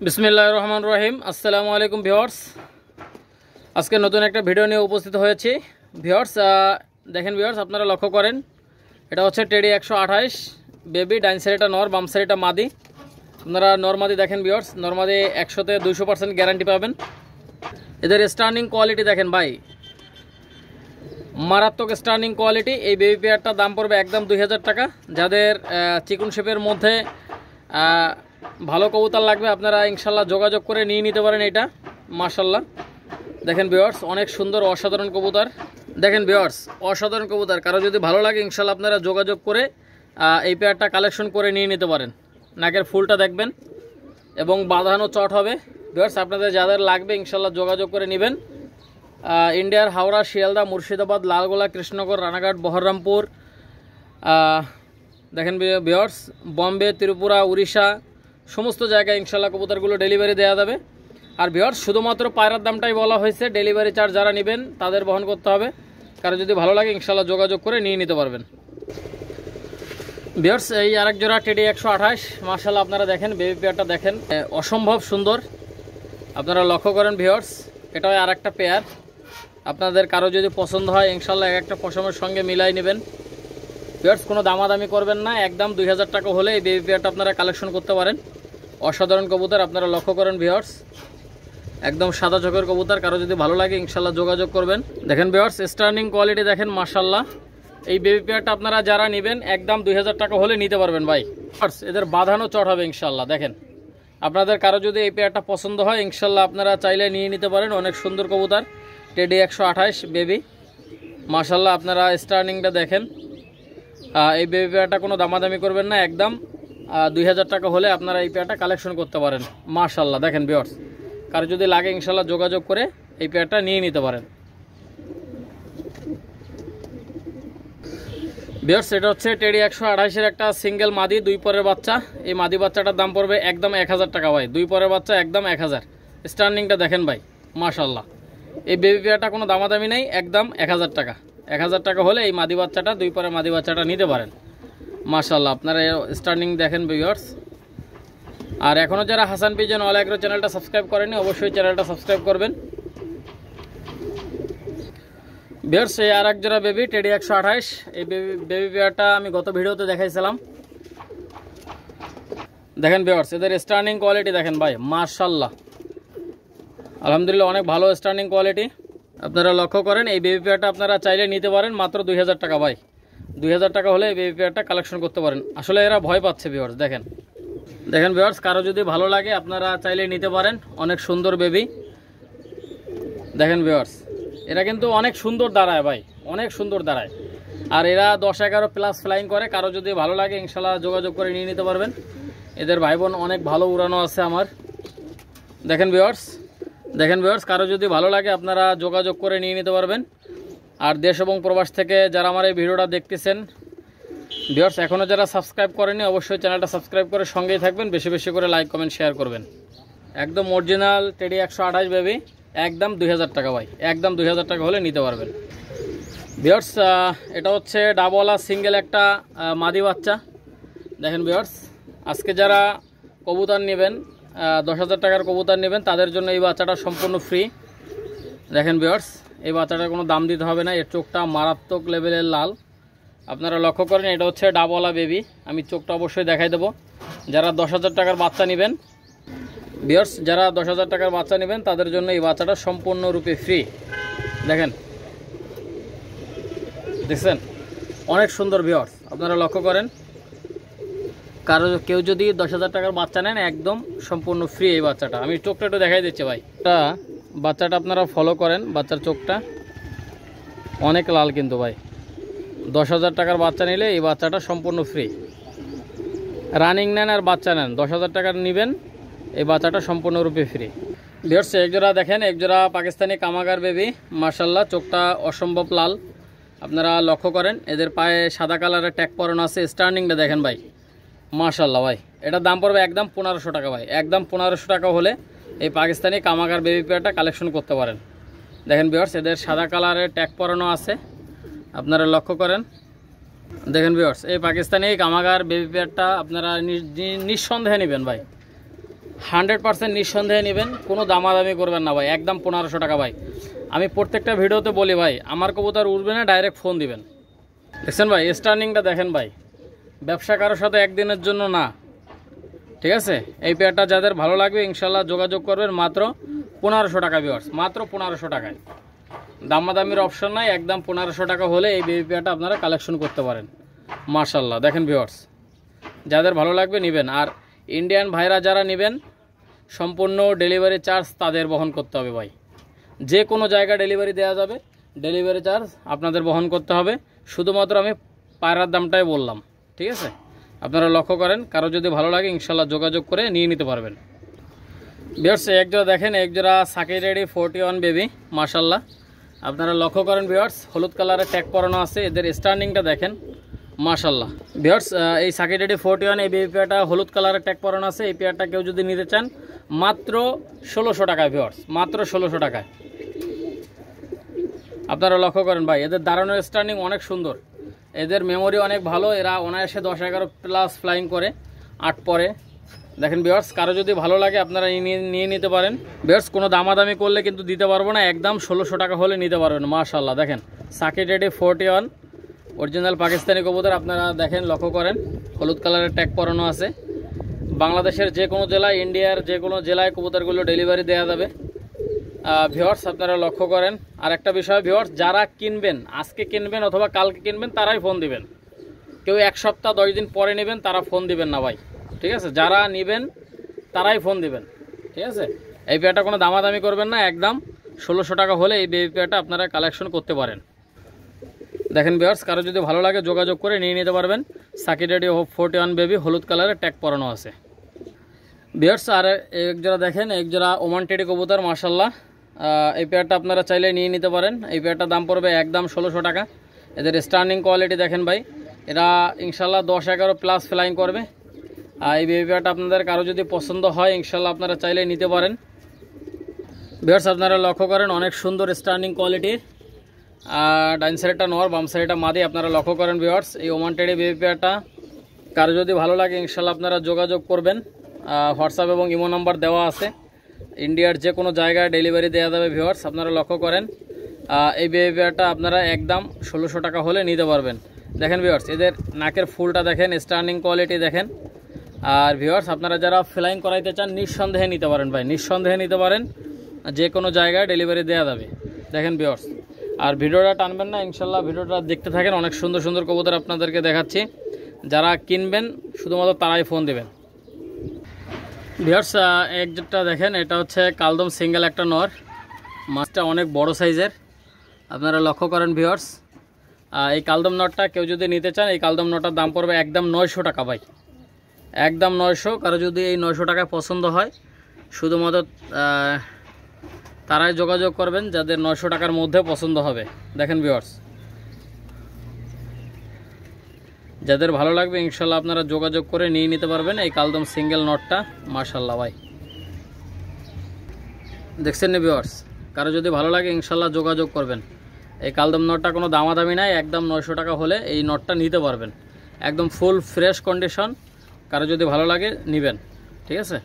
বিসমিল্লাহির রহমানির রহিম। আসসালামু আলাইকুম ভিউয়ার্স, আজকে নতুন একটা ভিডিও নিয়ে উপস্থিত হয়েছি। ভিউয়ার্স দেখেন ভিউয়ার্স, আপনারা লক্ষ্য করেন, এটা হচ্ছে টেডি 128 বেবি। ডাইন সাইডটা নর, বাম সাইডটা মাদি। আপনারা নরমাদি দেখেন ভিউয়ার্স, নরমাদি 100তে 200% গ্যারান্টি পাবেন। এদের স্টার্নিং কোয়ালিটি দেখেন ভাই, মারাত্মক স্টার্নিং কোয়ালিটি। এই বেবি পেয়ারটার দাম পড়বে একদম 2000 টাকা। যাদের চিকন শেপের মধ্যে ভালো কবুতর লাগবে আপনারা ইনশাল্লাহ যোগাযোগ করে নিয়ে নিতে পারেন। এটা মাশাল্লাহ দেখেন ভিউয়ার্স, অনেক সুন্দর অসাধারণ কবুতর। দেখেন ভিউয়ার্স, অসাধারণ কবুতর। কারো যদি ভালো লাগে ইনশাল্লাহ আপনারা যোগাযোগ করে এই পেয়ারটা কালেকশন করে নিয়ে নিতে পারেন। নাকের ফুলটা দেখবেন এবং বাঁধানো চট হবে। ভিউয়ার্স আপনাদের যাদের লাগবে ইনশাল্লাহ যোগাযোগ করে নেবেন। ইন্ডিয়ার হাওড়া, শিয়ালদা, মুর্শিদাবাদ, লালগোলা, কৃষ্ণনগর, রানাঘাট, বহরমপুর, দেখেন ভিউয়ার্স, বম্বে, ত্রিপুরা, উড়িষ্যা, সমস্ত জায়গায় ইনশাল্লাহ কবুতরগুলো ডেলিভারি দেওয়া যাবে। আর ভিউয়ার্স শুধুমাত্র পায়রার দামটাই বলা হয়েছে, ডেলিভারি চার্জ যারা নেবেন তাদের বহন করতে হবে। কারো যদি ভালো লাগে ইনশাল্লাহ যোগাযোগ করে নিয়ে নিতে পারবেন। ভিউয়ার্স এই আরেক জোড়া টেডি 128, মাশাল্লাহ আপনারা দেখেন বেবি পেয়ারটা দেখেন, অসম্ভব সুন্দর। আপনারা লক্ষ্য করেন ভিউয়ার্স, এটাও আর একটা পেয়ার। আপনাদের কারো যদি পছন্দ হয় ইনশাল্লাহ একটা পশমের সঙ্গে মিলাই নেবেন। ভিউয়ার্স কোনো দামাদামি করবেন না, একদম 2000 টাকা হলে এই বেবি পেয়ারটা আপনারা কালেকশন করতে পারেন। অসাধারণ কবুতর, আপনারা লক্ষ্য করেন ভিউয়ার্স, একদম সাদা চোখের কবুতর। কারো যদি ভালো লাগে ইনশাল্লাহ যোগাযোগ করবেন। দেখেন ভিউয়ার্স স্টার্নিং কোয়ালিটি দেখেন মাশাল্লাহ। এই বেবি পেয়ারটা আপনারা যারা নেবেন একদম 2000 টাকা হলে নিতে পারবেন ভাই। এদের বাঁধানো চট হবে ইনশাল্লাহ। দেখেন আপনাদের কারো যদি এই পেয়ারটা পছন্দ হয় ইনশাল্লাহ আপনারা চাইলে নিয়ে নিতে পারেন। অনেক সুন্দর কবুতর টেডি 128 বেবি মাশাল্লাহ। আপনারা স্টার্নিংটা দেখেন। এই বেবি পেয়ারটা কোনো দামাদামি করবেন না, একদম 2000 টাকা হলে আপনারা এই পেয়ারটা কালেকশন করতে পারেন মাশাল্লাহ। দেখেন ভিউয়ার্স কারো যদি লাগে ইনশাল্লাহ যোগাযোগ করে এই পেয়ারটা নিয়ে নিতে পারেন। ভিউয়ার্স এটা হচ্ছে টেডি 128-এর একটা সিঙ্গেল মাদি, 2 পরের বাচ্চা। এই মাদি বাচ্চাটার দাম পড়বে একদম 1000 টাকা ভাই। 2 পরের বাচ্চা একদম 1000। স্টার্নিংটা দেখেন ভাই মাশাল্লাহ। এই বেবি পেয়ারটা কোনো দামাদামি নেই, একদম 1000 টাকা। 1000 টাকা হলে এই মাদি বাচ্চাটা, 2 পরের মাদি বাচ্চাটা নিতে পারেন মাশাল্লাহ। আপনারা স্টার্নিং দেখেন ভিউয়ার্স। আর এখনও যারা হাসান পিজন অল এগ্রো চ্যানেলটা সাবস্ক্রাইব করেনি অবশ্যই চ্যানেলটা সাবস্ক্রাইব করবেন। ভিউয়ার্স এই আর এক জোড়া বেবি টেডি 128। এই বেবি পেয়ারটা আমি গত ভিডিওতে দেখাইছিলাম। দেখেন ভিউয়ার্স এদের স্টার্নিং কোয়ালিটি দেখেন ভাই মাশাল্লাহ, আলহামদুলিল্লাহ অনেক ভালো স্টার্নিং কোয়ালিটি। আপনারা লক্ষ্য করেন এই বেবি পেয়ারটা আপনারা চাইলে নিতে পারেন মাত্র 2000 টাকা ভাই। 2000 টাকা হলে এই বেবি পেয়ারটা কালেকশন করতে পারেন। আসলে এরা ভয় পাচ্ছে ভিউয়ার্স। দেখেন দেখেন ভিউয়ার্স কারো যদি ভালো লাগে আপনারা চাইলে নিতে পারেন। অনেক সুন্দর বেবি দেখেন ভিউয়ার্স, এরা কিন্তু অনেক সুন্দর দাঁড়ায় ভাই, অনেক সুন্দর দাঁড়ায়। আর এরা 10-11 প্লাস ফ্লাইং করে। কারো যদি ভালো লাগে ইনশাল্লাহ যোগাযোগ করে নিয়ে নিতে পারবেন। এদের ভাই বোন অনেক ভালো উড়ানো আছে আমার। দেখেন ভিউয়ার্স, দেখেন ভিউয়ার্স কারো যদি ভালো লাগে আপনারা যোগাযোগ করে নিয়ে নিতে পারবেন। আর দেশ এবং প্রবাস থেকে যারা আমার এই ভিডিওটা দেখতেছেন ভিউয়ার্স, এখনও যারা সাবস্ক্রাইব করেনি অবশ্যই চ্যানেলটা সাবস্ক্রাইব করে সঙ্গেই থাকবেন। বেশি বেশি করে লাইক কমেন্ট শেয়ার করবেন। একদম অরিজিনাল টেডি 128 বেবি, একদম 2000 টাকা ভাই। একদম 2000 টাকা হলে নিতে পারবেন। ভিউয়ার্স এটা হচ্ছে ডাবওয়ালা সিঙ্গেল একটা মাদি বাচ্চা। দেখেন ভিউয়ার্স আজকে যারা কবুতর নেবেন 10,000 টাকার কবুতর নেবেন তাদের জন্য এই বাচ্চাটা সম্পূর্ণ ফ্রি। দেখেন ভিউয়ার্স এই বাচ্চাটার কোনো দাম দিতে হবে না। এর চোখটা মারাত্মক লেভেলের লাল। আপনারা লক্ষ্য করেন এটা হচ্ছে ডাবওয়ালা বেবি। আমি চোখটা অবশ্যই দেখাই দেবো। যারা 10,000 টাকার বাচ্চা নেবেন ভিউয়ার্স, যারা 10,000 টাকার বাচ্চা নেবেন তাদের জন্য এই বাচ্চাটা সম্পূর্ণরূপে ফ্রি। দেখেন দেখছেন অনেক সুন্দর ভিউয়ার্স, আপনারা লক্ষ্য করেন। কেউ যদি 10,000 টাকার বাচ্চা নেন একদম সম্পূর্ণ ফ্রি এই বাচ্চাটা। আমি চোখটা একটু দেখাই দিচ্ছি ভাই। বাচ্চাটা আপনারা ফলো করেন, বাচ্চার চোখটা অনেক লাল কিন্তু ভাই। 10,000 টাকার বাচ্চা নিলে এই বাচ্চাটা সম্পূর্ণ ফ্রি। রানিং নেন আর বাচ্চা নেন 10,000 টাকার নেবেন এই বাচ্চাটা সম্পূর্ণরূপে ফ্রি। ভিউয়ার্স একজোড়া দেখেন, একজোড়া পাকিস্তানি কামাগার বেবি মাশাল্লাহ, চোখটা অসম্ভব লাল। আপনারা লক্ষ্য করেন এদের পায়ে সাদা কালারের ট্যাগ পরানো আছে। স্টার্নিংটা দেখেন ভাই মাশাল্লাহ ভাই। এটার দাম পড়বে একদম 1500 টাকা ভাই। একদম 1500 টাকা হলে এই পাকিস্তানি কামাগার বেবি পেয়ারটা কালেকশন করতে পারেন। দেখেন ভিউয়ার্স এদের সাদা কালারের ট্যাগ পরানো আছে, আপনারা লক্ষ্য করেন। দেখেন ভিউয়ার্স এই পাকিস্তানি কামাগার বেবি পেয়ারটা আপনারা নিঃসন্দেহে নেবেন ভাই। 100% নিঃসন্দেহে নেবেন, কোনো দামাদামি করবেন না ভাই, একদম 1500 টাকা ভাই। আমি প্রত্যেকটা ভিডিওতে বলি ভাই, আমার কবুতর উঠবে না, ডাইরেক্ট ফোন দিবেন। দেখছেন ভাই স্টার্নিংটা দেখেন ভাই, ব্যবসা কারোর সাথে একদিনের জন্য না, ঠিক আছে। এই পেয়ারটা যাদের ভালো লাগবে ইনশাল্লাহ যোগাযোগ করবেন, মাত্র 1500 টাকা ভিউয়ার্স, মাত্র 1500 টাকায়, দামাদামির অপশন নাই, একদম 1500 টাকা হলে এই বেবি পেয়ারটা আপনারা কালেকশন করতে পারেন। মাশাল্লাহ দেখেন ভিউয়ার্স, যাদের ভালো লাগবে নেবেন। আর ইন্ডিয়ান ভাইরা যারা নেবেন, সম্পূর্ণ ডেলিভারি চার্জ তাদের বহন করতে হবে ভাই। যে কোনো জায়গায় ডেলিভারি দেওয়া যাবে, ডেলিভারি চার্জ আপনাদের বহন করতে হবে। শুধুমাত্র আমি পায়রার দামটাই বললাম, ঠিক আছে। আপনারা লক্ষ্য করেন, কারো যদি ভালো লাগে ইনশাল্লাহ যোগাযোগ করে নিয়ে নিতে পারবেন। ভিউয়ার্স একজোড়া দেখেন, একজোড়া সাকি রেডি 41 বেবি, মাশাল্লাহ। আপনারা লক্ষ্য করেন ভিউয়ার্স, হলুদ কালারের ট্যাগ পরানো আছে, এদের স্টার্নিংটা দেখেন মাশাল্লাহ। ভিউয়ার্স এই সাকি রেডি 41 এই বেবি পেয়ারটা হলুদ কালারের ট্যাগ পরানো আছে। এই পেয়ারটা কেউ যদি নিতে চান মাত্র 1600 টাকায় ভিউয়ার্স, মাত্র 1600 টাকায়। আপনারা লক্ষ্য করেন ভাই, এদের দাঁড়ানোর স্টার্নিং অনেক সুন্দর, এদের মেমোরি অনেক ভালো, এরা অনায়াসে 10-11 প্লাস ফ্লাইং করে 8 পরে। দেখেন ভিউয়ার্স, কারো যদি ভালো লাগে আপনারা নিয়ে নিতে পারেন। ভিউয়ার্স কোনো দামাদামি করলে কিন্তু দিতে পারবো না, একদম 1600 টাকা হলে নিতে পারবেন। মাশাল্লাহ দেখেন সাকি রেডি 41 অরিজিনাল পাকিস্তানি কবুতর। আপনারা দেখেন লক্ষ্য করেন, হলুদ কালারের ট্যাগ পরানো আছে। বাংলাদেশের যে কোনো জেলায়, ইন্ডিয়ার যে কোনো জেলায় কবুতরগুলো ডেলিভারি দেওয়া যাবে। ভিউয়ার্স আপনারা লক্ষ্য করেন, আর একটা বিষয় ভিউয়ার্স, যারা কিনবেন, আজকে কিনবেন অথবা কালকে কিনবেন তারাই ফোন দিবেন। কেউ 1 সপ্তাহ 10 দিন পরে নেবেন তারা ফোন দিবেন না ভাই, ঠিক আছে। যারা নেবেন তারাই ফোন দিবেন, ঠিক আছে। এই পেয়ারটা কোনো দামাদামি করবেন না, একদম 1600 টাকা হলে এই বেবি পেয়ারটা আপনারা কালেকশন করতে পারেন। দেখেন ভিউয়ার্স, কারো যদি ভালো লাগে যোগাযোগ করে নিয়ে নিতে পারবেন। সাকি রেডি 41 বেবি, হলুদ কালারের ট্যাগ পরানো আছে। ভিউয়ার্স আর একজোড়া দেখেন, একজোড়া ওমান টেডি কবুতর, মাশাল্লাহ। এই পেয়ারটা আপনারা চাইলে নিয়ে নিতে পারেন। এই পেয়ারটার দাম পড়বে একদম 1600 টাকা। এদের স্টার্নিং কোয়ালিটি দেখেন ভাই, এরা ইনশাল্লাহ 10-11 প্লাস ফ্লাইং করবে। এই বেবি পেয়ারটা আপনাদের কারো যদি পছন্দ হয় ইনশাল্লাহ আপনারা চাইলে নিতে পারেন। ভিউয়ার্স আপনারা লক্ষ্য করেন, অনেক সুন্দর স্টার্নিং কোয়ালিটির। ডাইন সাইডটা নর, বাম সাইডটা মাদি। আপনারা লক্ষ্য করেন ভিউয়ার্স, এই ওমান টেডি বেবি পেয়ারটা কারো যদি ভালো লাগে ইনশাল্লাহ আপনারা যোগাযোগ করবেন। হোয়াটসঅ্যাপ এবং ইমো নাম্বার দেওয়া আছে, ইন্ডিয়ার যে কোনো জায়গায় ডেলিভারি দেওয়া যাবে। ভিউয়ার্স আপনারা লক্ষ্য করেন, এই বেবি পেয়ারটা আপনারা একদম 1600 টাকা হলে নিতে পারবেন। দেখেন ভিউয়ার্স, এদের নাকের ফুলটা দেখেন, স্টার্নিং কোয়ালিটি দেখেন। আর ভিউয়ার্স আপনারা যারা ফ্লাইং করাইতে চান নিঃসন্দেহে নিতে পারেন ভাই, নিঃসন্দেহে নিতে পারেন, যে কোনো জায়গায় ডেলিভারি দেওয়া যাবে। দেখেন ভিউয়ার্স, আর ভিডিওটা টানবেন না ইনশাল্লাহ, ভিডিওটা দেখতে থাকেন, অনেক সুন্দর সুন্দর কবুতর আপনাদেরকে দেখাচ্ছি। যারা কিনবেন শুধুমাত্র তারাই ফোন দেবেন। ভিউয়ার্স একটা দেখেন, এটা হচ্ছে কালদম সিঙ্গেল একটা নর, মাছটা অনেক বড় সাইজের। আপনারা লক্ষ্য করেন ভিউয়ার্স, এই কালদম নটটা কেউ যদি নিতে চান, এই কালদম নটটার দাম পড়বে একদম 900 টাকা ভাই, একদম 900। কারো যদি এই 900 টাকায় পছন্দ হয় শুধুমাত্র তারাই যোগাযোগ করবেন যাদের 900 টাকার মধ্যে পছন্দ হবে। দেখেন ভিউয়ার্স, যাদের ভালো লাগবে ইনশাল্লাহ আপনারা যোগাযোগ করে নিয়ে নিতে পারবেন এই কালদম সিঙ্গেল নটটা। মাশাল্লাহ ভাই দেখছেন না ভিউয়ার্স, কারো যদি ভালো লাগে ইনশাল্লাহ যোগাযোগ করবেন। এই কালদম নটটা কোনো দামাদামি নাই, একদম 900 টাকা হলে এই নটটা নিতে পারবেন, একদম ফুল ফ্রেশ কন্ডিশন। কারো যদি ভালো লাগে নেবেন, ঠিক আছে,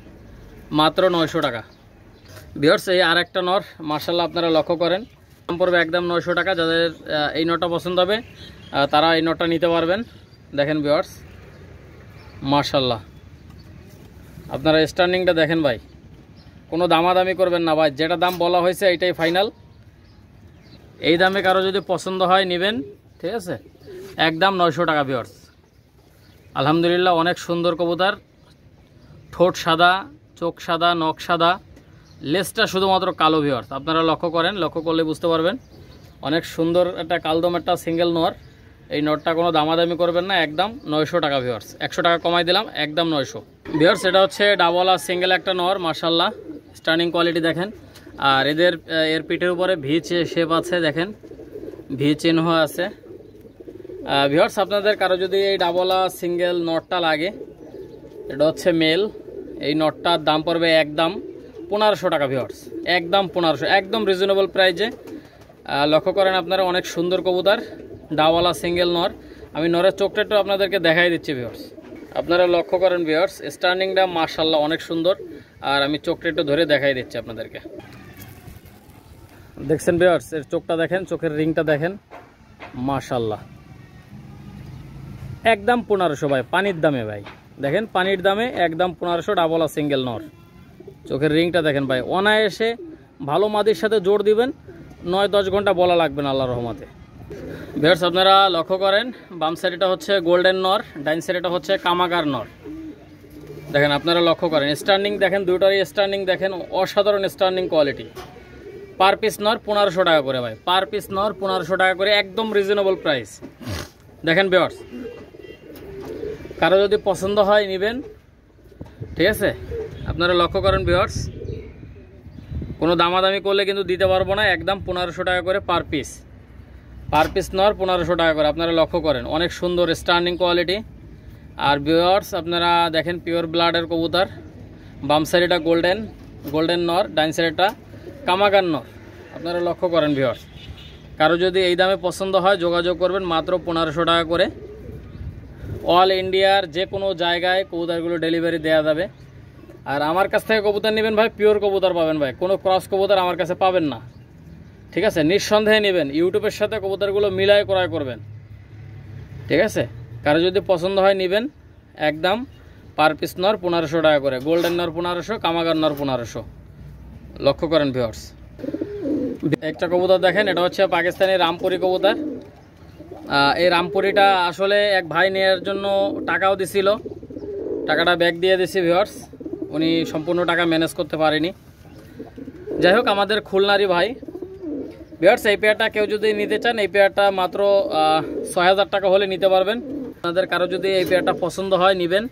মাত্র 900 টাকা। ভিউয়ার্স এই আর একটা নর, মাশাল্লাহ আপনারা লক্ষ্য করেন, দাম পড়বে একদম 900 টাকা। যাদের এই নটটা পছন্দ হবে তারা এই নটটা নিতে পারবেন। দেখেন ভিউয়ার্স মাশাল্লাহ, আপনারা স্টার্নিংটা দেখেন ভাই, কোনো দামাদামি করবেন না ভাই, যেটা দাম বলা হয়েছে এইটাই ফাইনাল। এই দামে কারো যদি পছন্দ হয় নেবেন, ঠিক আছে, একদম 900 টাকা। ভিউয়ার্স আলহামদুলিল্লাহ অনেক সুন্দর কবুতর, ঠোঁট সাদা, চোখ সাদা, নখ সাদা, লেজটা শুধুমাত্র কালো। ভিউয়ার্স আপনারা লক্ষ্য করেন, লক্ষ্য করলে বুঝতে পারবেন, অনেক সুন্দর একটা কালদম একটা সিঙ্গেল নর। এই নটটা কোনো দামাদামি করবেন না, একদম 900 টাকা। ভিউয়ার্স 100 টাকা কমাই দিলাম, একদম 900। ভিউয়ার্স এটা হচ্ছে ডাবল আর সিঙ্গেল একটা নর, মাশাল্লাহ স্টার্নিং কোয়ালিটি দেখেন। আর এর পিঠের উপরে ভি শেপ আছে, দেখেন ভি চিহ্ন আছে। ভিউয়ার্স আপনাদের কারো যদি এই ডাবল আর সিঙ্গেল নটটা লাগে, এটা হচ্ছে মেল, এই নটটার দাম পড়বে একদম 1500 টাকা। ভিউয়ার্স একদম 1500, একদম রিজনেবল প্রাইজে। লক্ষ্য করেন আপনারা, অনেক সুন্দর কবুতর, ডাওয়ালা সিঙ্গেল নর। আমি নরের চোখটা একটু আপনাদেরকে দেখাই দিচ্ছি ভিউয়ার্স, আপনারা লক্ষ্য করেন ভিউয়ার্স, স্টার্নিংটা মাশাল্লাহ অনেক সুন্দর। আর আমি চোখটা একটু ধরে দেখাই দিচ্ছি আপনাদেরকে। দেখছেন ভিউয়ার্স, এর চোখটা দেখেন, চোখের রিংটা দেখেন, মাশাআল্লাহ একদম 1500 ভাই, পানির দামে ভাই। দেখেন পানির দামে একদম 1500, ডাবল আর সিঙ্গেল নর। চোখের রিংটা দেখেন ভাই, অনায়াসে ভালো মাদির সাথে জোর দিবেন, 9-10 ঘন্টা বলা লাগবে না আল্লাহর রহমতে। ভিউয়ার্স আপনারা লক্ষ্য করেন, বাম সাইডটা হচ্ছে গোল্ডেন নর, ডাইন সাইডটা হচ্ছে কামাগার নর। দেখেন আপনারা লক্ষ্য করেন, স্ট্যান্ডিং দেখেন, দুটোরই স্ট্যান্ডিং দেখেন, অসাধারণ স্ট্যান্ডিং কোয়ালিটি। পার পিস নর 1500 টাকা করে ভাই, পার পিস নর 1500 টাকা করে, একদম রিজনেবল প্রাইস। দেখেন ভিউয়ার্স, কারো যদি পছন্দ হয় নেবেন, ঠিক আছে। আপনারা লক্ষ্য করেন ভিউয়ার্স, কোনো দামাদামি করলে কিন্তু দিতে পারবো না, একদম 1500 টাকা করে পার পিস। পার পিস নর 1500 টাকা করে, আপনারা লক্ষ্য করেন, অনেক সুন্দর স্ট্যান্ডিং কোয়ালিটি। আর ভিউয়ার্স আপনারা দেখেন পিওর ব্লাডের কবুতর, বাম সাইডটা গোল্ডেন নর, ডাইন সাইডটা কামাগার নর। আপনারা লক্ষ্য করেন ভিউয়ার্স, কারো যদি এই দামে পছন্দ হয় যোগাযোগ করবেন, মাত্র 1500 টাকা করে। অল ইন্ডিয়ার যে কোনো জায়গায় কবুতরগুলো ডেলিভারি দেওয়া যাবে। আর আমার কাছ থেকে কবুতর নেবেন ভাই, পিওর কবুতর পাবেন ভাই, কোনো ক্রস কবুতর আমার কাছে পাবেন না, ঠিক আছে। নিঃসন্দেহে নেবেন, ইউটিউবের সাথে কবুতরগুলো মিলাই ক্রয় করবেন, ঠিক আছে। কারো যদি পছন্দ হয় নেবেন, একদম পার পিস নর 1500 টাকা করে, গোল্ডেন নর 1500, কামাগার নর 1500। লক্ষ্য করেন ভিউয়ার্স, একটা কবুতর দেখেন, এটা হচ্ছে পাকিস্তানি রামপুরি কবুতর। এই রামপুরিটা আসলে এক ভাই নেওয়ার জন্য টাকাও দিছিল, টাকাটা ব্যাক দিয়ে দিছি ভিউয়ার্স, উনি সম্পূর্ণ টাকা ম্যানেজ করতে পারেনি। যাই হোক, আমাদের খুলনারই ভাই। ভিউয়ার্স এই পেয়ারটা কেউ যদি নিতে চান, এই পেয়ারটা মাত্র 6000 টাকা হলে নিতে পারবেন। আপনাদের কারো যদি এই পেয়ারটা পছন্দ হয় নেবেন।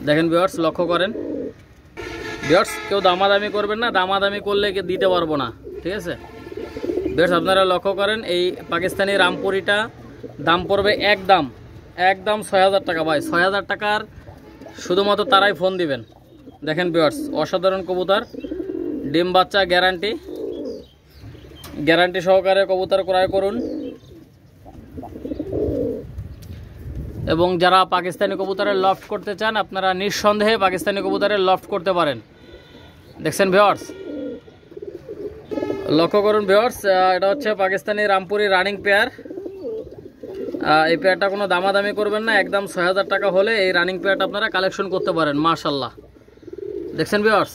দেখেন ভিউয়ার্স লক্ষ্য করেন, ভিউয়ার্স কেউ দামাদামি করবেন না, দামাদামি করলে দিতে পারবো না, ঠিক আছে। ভিউয়ার্স আপনারা লক্ষ্য করেন, এই পাকিস্তানি রামপুরিটা দাম পড়বে একদম 6000 টাকা ভাই। 6000 টাকার শুধুমাত্র তারাই ফোন দিবেন। দেখেন ভিউয়ার্স, অসাধারণ কবুতর, ডিম বাচ্চা গ্যারান্টি সহকারে কবুতর ক্রয় করুন। এবং যারা পাকিস্তানি কবুতরের লফট করতে চান, আপনারা নিঃসন্দেহে পাকিস্তানি কবুতরের লফট করতে পারেন। দেখছেন ভিউয়ার্স, লক্ষ্য করুন ভিউয়ার্স, এটা হচ্ছে পাকিস্তানি রামপুরি রানিং পেয়ার। এই পেয়ারটা কোনো দামাদামি করবেন না, একদম 6000 টাকা হলে এই রানিং পেয়ারটা আপনারা কালেকশন করতে পারেন। মাশাআল্লাহ, দেখছেন ভিউয়ার্স,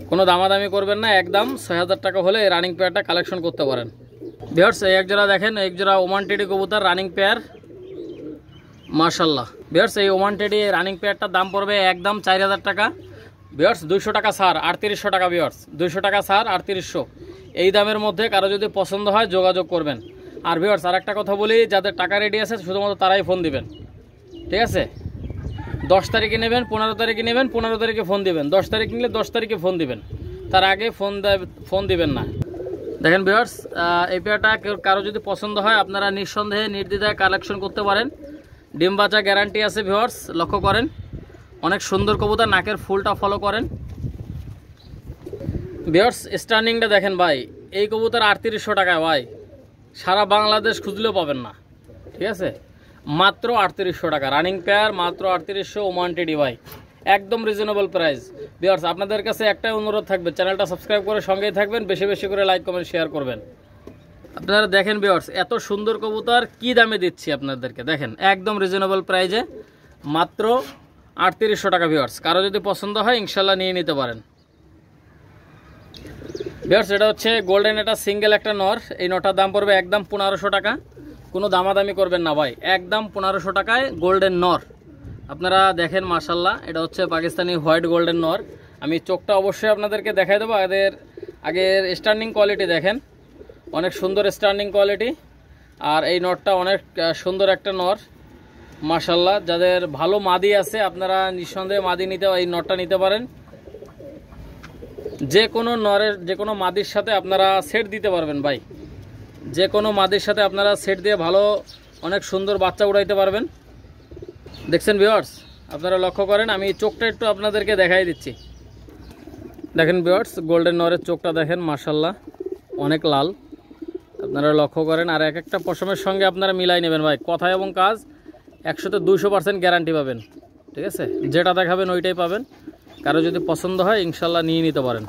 কোনো দামাদামি করবেন না, একদম 6000 টাকা হলে এই রানিং পেয়ারটা কালেকশন করতে পারেন। ভিউয়ার্স এই একজোড়া দেখেন, একজোড়া ওমান টেডি কবুতর রানিং পেয়ার, মাশাআল্লাহ। ভিউয়ার্স এই ওমান টেডি রানিং পেয়ারটার দাম পড়বে একদম 4000 টাকা। ভিউয়ার্স 200 টাকা ছাড়, 3800 টাকা। ভিউয়ার্স 200 টাকা ছাড়, 3800। এই দামের মধ্যে কারো যদি পছন্দ হয় যোগাযোগ করবেন। আর ভিউয়ার্স আরেকটা কথা বলি, যাদের টাকা রেডি আছে শুধুমাত্র তারাই ফোন দিবেন, ঠিক আছে। 10 তারিখে নেবেন, 15 তারিখে নেবেন, 15 তারিখে ফোন দিবেন। 10 তারিখ নিলে 10 তারিখে ফোন দিবেন, তার আগে ফোন দিবেন না। দেখেন ভিউয়ার্স এই পেয়ারটা কারো যদি পছন্দ হয়, আপনারা নিঃসন্দেহে নির্দ্বিধায় কালেকশন করতে পারেন। ডিম বাচ্চা গ্যারান্টি আছে ভিউয়ার্স, লক্ষ্য করেন, অনেক সুন্দর কবুতর, নাকের ফুলটা ফলো করেন। ভিউয়ার্স স্ট্যান্ডিংটা দেখেন ভাই, এই কবুতর 3800 টাকায় ভাই, সারা বাংলাদেশ খুঁজলেও পাবেন না, ঠিক আছে। মাত্র 3800 টাকা রানিং পেয়ার, মাত্র 3800 ওমান টেডি ভাই, একদম রিজনেবল প্রাইস। ভিউয়ার্স আপনাদের কাছে একটাই অনুরোধ থাকবে, চ্যানেলটা সাবস্ক্রাইব করে সঙ্গেই থাকবেন, বেশি বেশি করে লাইক কমেন্ট শেয়ার করবেন। আপনারা দেখেন ভিউয়ার্স, এত সুন্দর কবুতর কি দামে দিচ্ছি আপনাদেরকে, দেখেন একদম রিজনেবল প্রাইজে, মাত্র 3800 টাকা। ভিউয়ার্স কারো যদি পছন্দ হয় ইনশাল্লাহ নিয়ে নিতে পারেন। ভিউয়ার্স এটা হচ্ছে গোল্ডেন, এটা সিঙ্গেল একটা নর, এই নটার দাম পড়বে একদম 1500 টাকা। কোনো দামাদামি করবেন না ভাই, একদম 1500 টাকায় গোল্ডেন নর। আপনারা দেখেন মাশাল্লাহ, এটা হচ্ছে পাকিস্তানি হোয়াইট গোল্ডেন নর। আমি চোখটা অবশ্যই আপনাদেরকে দেখাই দেবো। আগের স্ট্যান্ডিং কোয়ালিটি দেখেন, অনেক সুন্দর স্ট্যান্ডিং কোয়ালিটি। আর এই নরটা অনেক সুন্দর একটা নর মাশাল্লাহ। যাদের ভালো মাদি আছে আপনারা নিঃসন্দেহে মাদি নিতে, এই নরটা নিতে পারেন। যে কোনো নরের যে কোনো মাদির সাথে আপনারা সেট দিতে পারবেন ভাই, যে কোনো মাদির সাথে আপনারা সেট দিয়ে ভালো অনেক সুন্দর বাচ্চা উড়াইতে পারবেন। দেখছেন ভিউয়ার্স আপনারা লক্ষ্য করেন, আমি চোখটা একটু আপনাদেরকে দেখাই দিচ্ছি। দেখেন ভিউয়ার্স গোল্ডেন নরের চোখটা দেখেন মাশাল্লাহ, অনেক লাল, আপনারা লক্ষ্য করেন। আর এক একটা পশমের সঙ্গে আপনারা মিলাই নেবেন ভাই, কথা এবং কাজ 100-200% গ্যারান্টি পাবেন। ঠিক আছে, যেটা দেখাবেন ওইটাই পাবেন। কারো যদি পছন্দ হয় ইনশাল্লাহ নিয়ে নিতে পারেন।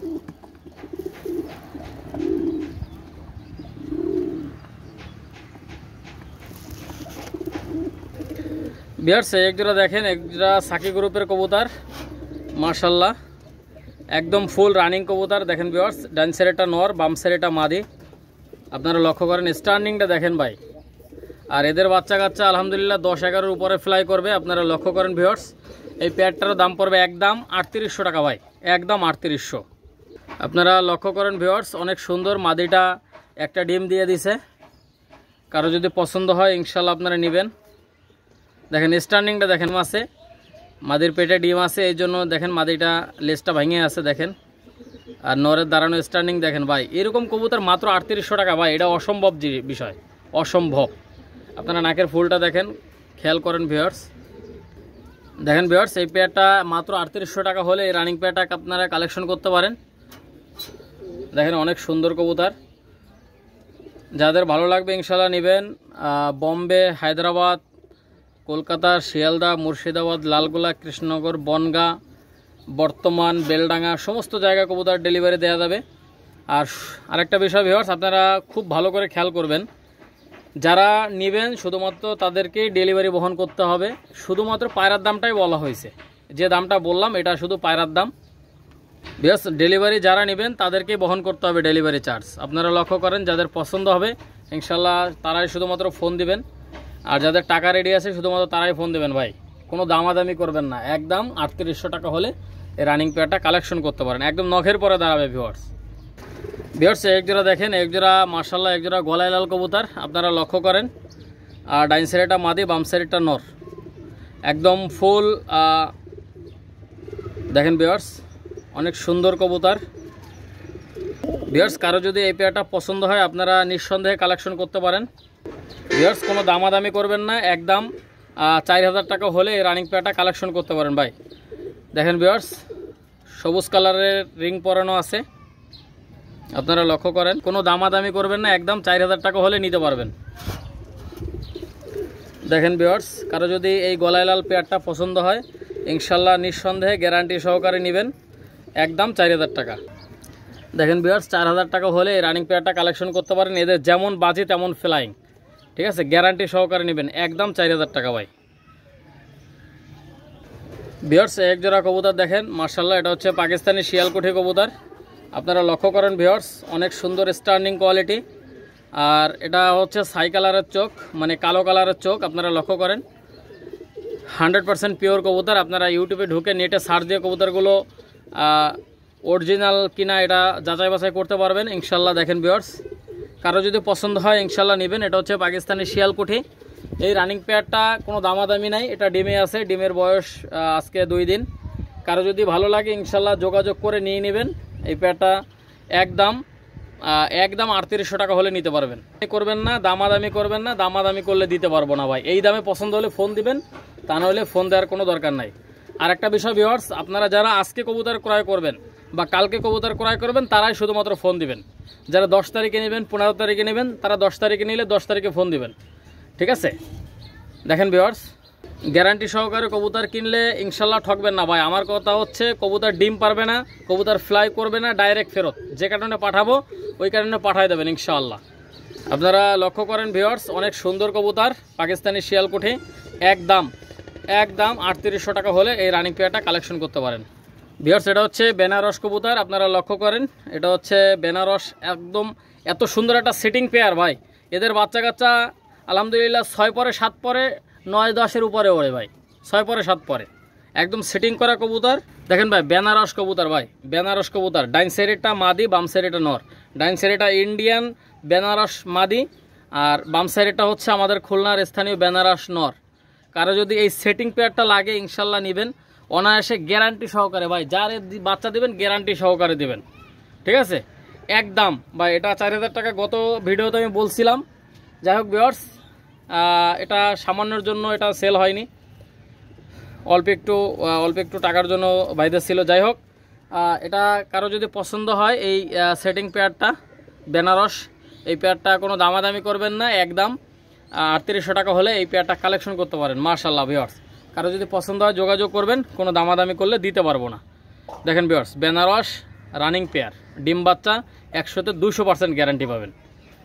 ভিউয়ার্স এক জোড়া দেখেন, এক জোড়া সাকি গ্রুপের কবুতর, মাশাল্লাহ একদম ফুল রানিং কবুতর। দেখেন ভিউয়ার্স, ডান সাইডেটা নর, বাম সাইডেটা মাদি। আপনারা লক্ষ্য করেন স্ট্যান্ডিংটা দেখেন ভাই। আর এদের বাচ্চা কাচ্চা আলহামদুলিল্লাহ 10-11-এর উপরে ফ্লাই করবে। আপনারা লক্ষ্য করেন ভিউয়ার্স, এই পেয়ারটারও দাম পড়বে একদম 3800 টাকা ভাই, একদম 3800। আপনারা লক্ষ্য করেন ভিউয়ার্স, অনেক সুন্দর। মাদিটা একটা ডিম দিয়ে দিছে, কারো যদি পছন্দ হয় ইনশাল্লাহ আপনারা নেবেন। দেখেন স্ট্যান্ডিংটা দেখেন, আছে মাদির পেটে ডিম আছে, এই জন্য দেখেন মাদিটা লেজটা ভেঙে আছে দেখেন। আর নরের দাঁড়ানো স্ট্যান্ডিং দেখেন ভাই। এরকম কবুতর মাত্র 3800 টাকা ভাই, এটা অসম্ভব বিষয়, অসম্ভব। আপনারা নাকের ফুলটা দেখেন, খেয়াল করেন ভিউয়ার্স। দেখেন ভিউয়ার্স, এই পেয়ারটা মাত্র 3800 টাকা হলে এই রানিং পেয়ারটা আপনারা কালেকশন করতে পারেন। দেখেন অনেক সুন্দর কবুতর, যাদের ভালো লাগবে ইনশাল্লাহ নেবেন। বম্বে, হায়দ্রাবাদ, কলকাতা, শিয়ালদা, মুর্শিদাবাদ, লালগোলা, কৃষ্ণনগর, বনগাঁ, বর্তমান, বেলডাঙ্গা সমস্ত জায়গায় কবুতর ডেলিভারি দেওয়া যাবে। আর আরেকটা বিষয় ভিউয়ার্স, আপনারা খুব ভালো করে খেয়াল করবেন, যারা নেবেন শুধুমাত্র তাদেরকেই ডেলিভারি বহন করতে হবে। শুধুমাত্র পায়রার দামটাই বলা হয়েছে, যে দামটা বললাম এটা শুধু পায়রার দাম। ভিউয়ার্স ডেলিভারি যারা নেবেন তাদেরকেই বহন করতে হবে ডেলিভারি চার্জ। আপনারা লক্ষ্য করেন, যাদের পছন্দ হবে ইনশাল্লাহ তারাই শুধুমাত্র ফোন দিবেন। আর যাদের টাকা রেডি আছে শুধুমাত্র তারাই ফোন দেবেন ভাই, কোনো দামাদামি করবেন না। একদম 3800 টাকা হলে এই রানিং পেয়ারটা কালেকশন করতে পারেন, একদম নখের পরে দাঁড়াবে ভিউয়ার্স। ভিউয়ার্স এক জোড়া দেখেন, এক জোড়া মাশাআল্লাহ, এক জোড়া গলায় লাল কবুতর। আপনারা লক্ষ্য করেন, আর ডাইন সাইডটা মাদি, বাম সাইডটা নর, একদম ফুল। দেখেন ভিউয়ার্স অনেক সুন্দর কবুতর। ভিউয়ার্স কারো যদি এই পেয়ারটা পছন্দ হয় আপনারা নিঃসন্দেহে কালেকশন করতে পারেন। ভিউয়ার্স কোনো দামাদামি করবেন না, একদম 4000 টাকা হলে এই রানিং পেয়ারটা কালেকশন করতে পারেন ভাই। দেখেন ভিউয়ার্স সবুজ কালারের রিং পরানো আছে, আপনারা লক্ষ্য করেন। কোনো দামাদামি করবেন না, একদম 4000 টাকা হলে নিতে পারবেন। দেখেন ভিউয়ার্স কারো যদি এই গলায় লাল পেয়ারটা পছন্দ হয় ইনশাল্লাহ নিঃসন্দেহে গ্যারান্টি সহকারে নেবেন, একদম 4000 টাকা। দেখেন ভিউয়ার্স 4000 টাকা হলে এই রানিং পেয়ারটা কালেকশন করতে পারেন। এদের যেমন বাজি তেমন ফ্লাইং, ঠিক আছে, গ্যারান্টি সহকারে নেবেন, একদম 4000 টাকা ভাই। ভিউয়ার্স এক জোড়া কবুতর দেখেন, মাশাআল্লাহ এটা হচ্ছে পাকিস্তানি শিয়ালকুঠি কবুতর। আপনারা লক্ষ্য করেন ভিউয়ার্স অনেক সুন্দর স্টার্নিং কোয়ালিটি। আর এটা হচ্ছে ছাই কালারের চোখ, মানে কালো কালারের চোখ। আপনারা লক্ষ্য করেন 100% পিওর কবুতর। আপনারা ইউটিউবে ঢুকে নেটে সার্চ দিয়ে কবুতরগুলো অরিজিনাল কিনা এটা যাচাই বাছাই করতে পারবেন ইনশাল্লাহ। দেখেন ভিউয়ার্স কারো যদি পছন্দ হয় ইনশাল্লাহ নেবেন। এটা হচ্ছে পাকিস্তানি শিয়ালকুঠি। এই রানিং পেয়ারটা কোনো দামাদামি নাই, এটা ডিমে আছে, ডিমের বয়স আজকে 2 দিন। কারো যদি ভালো লাগে ইনশাল্লাহ যোগাযোগ করে নিয়ে নেবেন। এই পেয়ারটা একদম 3800 টাকা হলে নিতে পারবেন। করবেন না, দামাদামি করবেন না, দামাদামি করলে দিতে পারবো না ভাই। এই দামে পছন্দ হলে ফোন দিবেন, তা নাহলে ফোন দেওয়ার কোনো দরকার নাই। আর একটা বিষয় ভিউয়ার্স, আপনারা যারা আজকে কবুতর ক্রয় করবেন বা কালকে কবুতর ক্রয় করবেন তারাই শুধুমাত্র ফোন দিবেন। যারা 10 তারিখে নেবেন, 15 তারিখে নেবেন, তারা 10 তারিখে নিলে 10 তারিখে ফোন দিবেন, ঠিক আছে। দেখেন ভিউয়ার্স গ্যারান্টি সহকারে কবুতর কিনলে ইনশাল্লাহ ঠকবেন না ভাই। আমার কথা হচ্ছে কবুতর ডিম পারবে না, কবুতর ফ্লাই করবে না, ডাইরেক্ট ফেরত। যে কারণে পাঠাবো ওই কারণে পাঠাই দেবেন ইনশাআল্লাহ। আপনারা লক্ষ্য করেন ভিউয়ার্স অনেক সুন্দর কবুতর পাকিস্তানি শিয়ালকুঠি, একদম 3800 টাকা হলে এই রানিং পেয়ারটা কালেকশন করতে পারেন। ভিউয়ার্স এটা হচ্ছে বেনারস কবুতর। আপনারা লক্ষ্য করেন এটা হচ্ছে বেনারস, একদম এত সুন্দর একটা সিটিং পেয়ার ভাই। এদের বাচ্চা কাচ্চা আলহামদুলিল্লাহ 6 পরে 7 পরে 9-10-এর উপরে ওড়ে ভাই, 6 পরে 7 পরে, একদম সেটিং করা কবুতর। দেখেন ভাই বেনারস কবুতর ভাই, বেনারস কবুতর। ডাইন সাইডেরটা মাদি, বাম সাইডেরটা নর। ডাইন সাইডেরটা ইন্ডিয়ান বেনারস মাদি, আর বাম সাইডেরটা হচ্ছে আমাদের খুলনার স্থানীয় বেনারস নর। কারো যদি এই সেটিং পেয়ারটা লাগে ইনশাল্লাহ নেবেন, অনায়াসে গ্যারান্টি সহকারে ভাই। যার বাচ্চা দেবেন গ্যারান্টি সহকারে দেবেন, ঠিক আছে। একদম ভাই এটা 4000 টাকা গত ভিডিওতে আমি বলছিলাম। যাই হোক ভিউয়ার্স এটা সামান্যর জন্য এটা সেল হয়নি, অল্প একটু টাকার জন্য ভাইদের ছিল। যাই হোক এটা কারো যদি পছন্দ হয় এই সেটিং পেয়ারটা বেনারস, এই পেয়ারটা কোনো দামাদামি করবেন না, একদম 3800 টাকা হলে এই পেয়ারটা কালেকশন করতে পারেন। মাশাআল্লাহ ভিউয়ার্স কারো যদি পছন্দ হয় যোগাযোগ করবেন, কোনো দামাদামি করলে দিতে পারবো না। দেখেন ভিউয়ার্স, বেনারস রানিং পেয়ার, ডিম বাচ্চা 100তে 200% গ্যারান্টি পাবেন।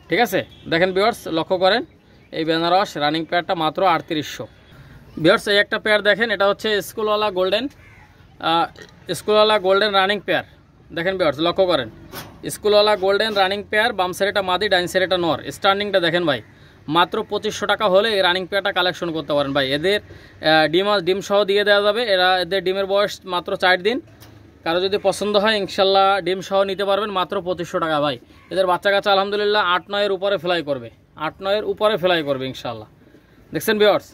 ঠিক আছে, দেখেন ভিউয়ার্স লক্ষ্য করেন, এই বেনারস রানিং পেয়ারটা মাত্র 3800। ভিউয়ার্স এই একটা পেয়ার দেখেন, এটা হচ্ছে স্কুলওয়ালা গোল্ডেন রানিং পেয়ার। দেখেন ভিউয়ার্স লক্ষ্য করেন, স্কুলওয়ালা গোল্ডেন রানিং পেয়ার, বাম সাইডেটা মাদি, ডাইন সাইডেটা নর। স্টার্নিংটা দেখেন ভাই, মাত্র 2500 টাকা হলে এই রানিং পেয়ারটা কালেকশন করতে পারেন ভাই। এদের ডিম সহ দিয়ে দেওয়া যাবে। এদের ডিমের বয়স মাত্র 4 দিন। কারো যদি পছন্দ হয় ইনশাল্লাহ ডিম সহ নিতে পারবেন মাত্র 2500 টাকা ভাই। এদের বাচ্চা কাচ্চা আলহামদুলিল্লাহ 8-9-এর উপরে ফ্লাই করবে, 8-9-এর উপরে ফ্লাই করবে ইনশাল্লাহ। দেখছেন ভিউয়ার্স,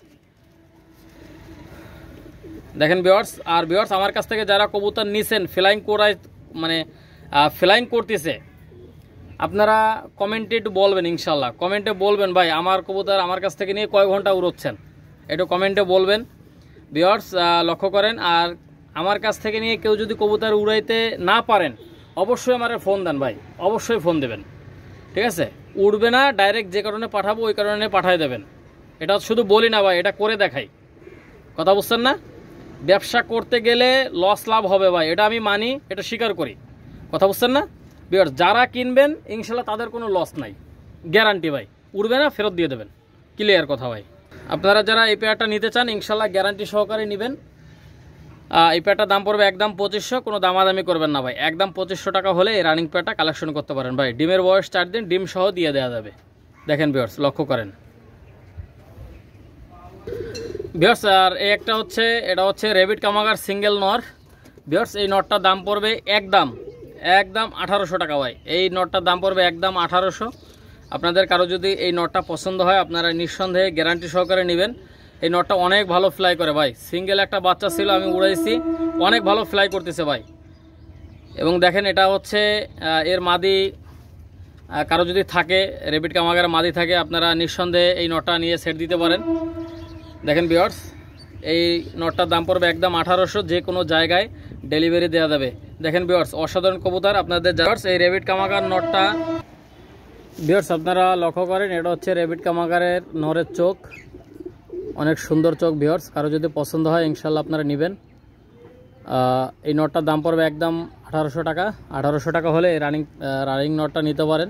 দেখেন ভিউয়ার্স। আর ভিউয়ার্স আমার কাছ থেকে যারা কবুতর নিছেন ফ্লাইং করতেছে, আপনারা কমেন্টে একটু বলবেন ইনশাল্লাহ, কমেন্টে বলবেন ভাই আমার কবুতর আমার কাছ থেকে নিয়ে কয় ঘন্টা উড়োচ্ছেন, একটু কমেন্টে বলবেন ভিউয়ার্স। লক্ষ্য করেন, আর আমার কাছ থেকে নিয়ে কেউ যদি কবুতর উড়াইতে না পারেন অবশ্যই আমার ফোন দেন ভাই, অবশ্যই ফোন দেবেন। ঠিক আছে, উড়বে না ডাইরেক্ট যে কারণে পাঠাবো ওই কারণে পাঠাই দেবেন। এটা শুধু বলি না ভাই, এটা করে দেখাই। কথা বুঝছেন না? ব্যবসা করতে গেলে লস লাভ হবে ভাই, এটা আমি মানি, এটা স্বীকার করি। কথা বুঝছেন না ভিউয়ার্স? যারা কিনবেন ইনশাল্লাহ তাদের কোনো লস নাই, গ্যারান্টি ভাই। উড়বে না, ফেরত দিয়ে দেবেন, ক্লিয়ার কথা ভাই। আপনারা যারা এই পেয়ারটা নিতে চান ইনশাল্লাহ গ্যারান্টি সহকারে নেবেন। এই পেয়ারটার দাম পড়বে একদম 2500, কোনো দামাদামি করবেন না ভাই। একদম 2500 টাকা হলে এই রানিং পেয়ারটা কালেকশন করতে পারেন ভাই। ডিমের বয়স 4 দিন, ডিম সহ দিয়ে দেওয়া যাবে। দেখেন ভিউয়ার্স লক্ষ্য করেন ভিউয়ার্স। আর এই একটা হচ্ছে, এটা হচ্ছে রেবিট কামাগার সিঙ্গেল নর। ভিউয়ার্স এই নটটার দাম পড়বে একদম 1800 টাকা ভাই। এই নটটার দাম পড়বে একদম 1800। আপনাদের কারো যদি এই নটটা পছন্দ হয় আপনারা নিঃসন্দেহে গ্যারান্টি সহকারে নেবেন। এই নটটা অনেক ভালো ফ্লাই করে ভাই। সিঙ্গেল একটা বাচ্চা ছিল, আমি উড়াইছি, অনেক ভালো ফ্লাই করতেছে ভাই। এবং দেখেন এটা হচ্ছে এর মাদি, কারো যদি থাকে রেবিট কামাগারের মাদি থাকে আপনারা নিঃসন্দেহে এই নটটা নিয়ে সেট দিতে পারেন। দেখেন ভিউয়ার্স এই নটটার দাম পড়বে একদম 1800, যে কোনো জায়গায় ডেলিভারি দেওয়া যাবে। দেখেন ভিউয়ার্স অসাধারণ কবুতর আপনাদের। এই রেবিট কামাগার নটটা ভিউয়ার্স আপনারা লক্ষ্য করেন, এটা হচ্ছে রেবিট কামাগারের নরের চোখ, অনেক সুন্দর চোখ ভিউয়ার্স। কারো যদি পছন্দ হয় ইনশাল্লাহ আপনারা নেবেন। এই নটটার দাম পড়বে একদম 1800 টাকা। 1800 টাকা হলে রানিং নটটা নিতে পারেন।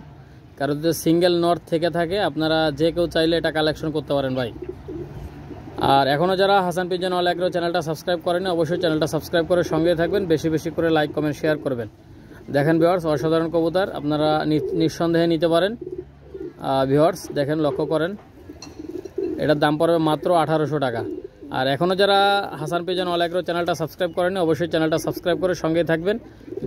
কারো যদি সিঙ্গেল নট থেকে থাকে আপনারা যে কেউ চাইলে এটা কালেকশন করতে পারেন ভাই। আর এখনও যারা হাসান পিজন অল এগ্রো চ্যানেলটা সাবস্ক্রাইব করেনি অবশ্যই চ্যানেলটা সাবস্ক্রাইব করে সঙ্গে থাকবেন, বেশি বেশি করে লাইক কমেন্ট শেয়ার করবেন। দেখেন ভিউয়ার্স অসাধারণ কবুতর, আপনারা নিঃসন্দেহে নিতে পারেন ভিউয়ার্স। দেখেন লক্ষ্য করেন, এটার দাম পড়বে মাত্র 1800 টাকা। আর এখনও যারা হাসান পিজন অল এগ্রো চ্যানেলটা সাবস্ক্রাইব করেনি অবশ্যই চ্যানেলটা সাবস্ক্রাইব করে সঙ্গেই থাকবেন,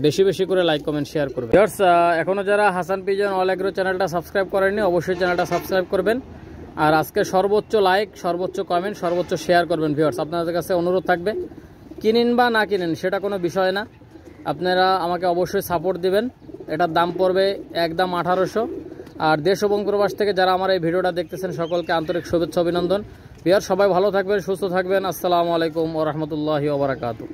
বেশি বেশি করে লাইক কমেন্ট শেয়ার করবেন। ভিউয়ার্স এখনও যারা হাসান পিজন অল এগ্রো চ্যানেলটা সাবস্ক্রাইব করেনি অবশ্যই চ্যানেলটা সাবস্ক্রাইব করবেন। আর আজকে সর্বোচ্চ লাইক, সর্বোচ্চ কমেন্ট, সর্বোচ্চ শেয়ার করবেন ভিউয়ার্স। আপনাদের কাছে অনুরোধ থাকবে, কিনেন বা না কিনেন সেটা কোনো বিষয় না, আপনারা আমাকে অবশ্যই সাপোর্ট দিবেন। এটার দাম পড়বে একদম 1800। আর দেশ এবং প্রবাস থেকে যারা আমার এই ভিডিওটা দেখতেছেন সকলকে আন্তরিক শুভেচ্ছা অভিনন্দন। ভিউয়ার্স সবাই ভালো থাকবেন, সুস্থ থাকবেন। আসসালামু আলাইকুম ওয়া রাহমাতুল্লাহি ওয়া বারাকাতুহু।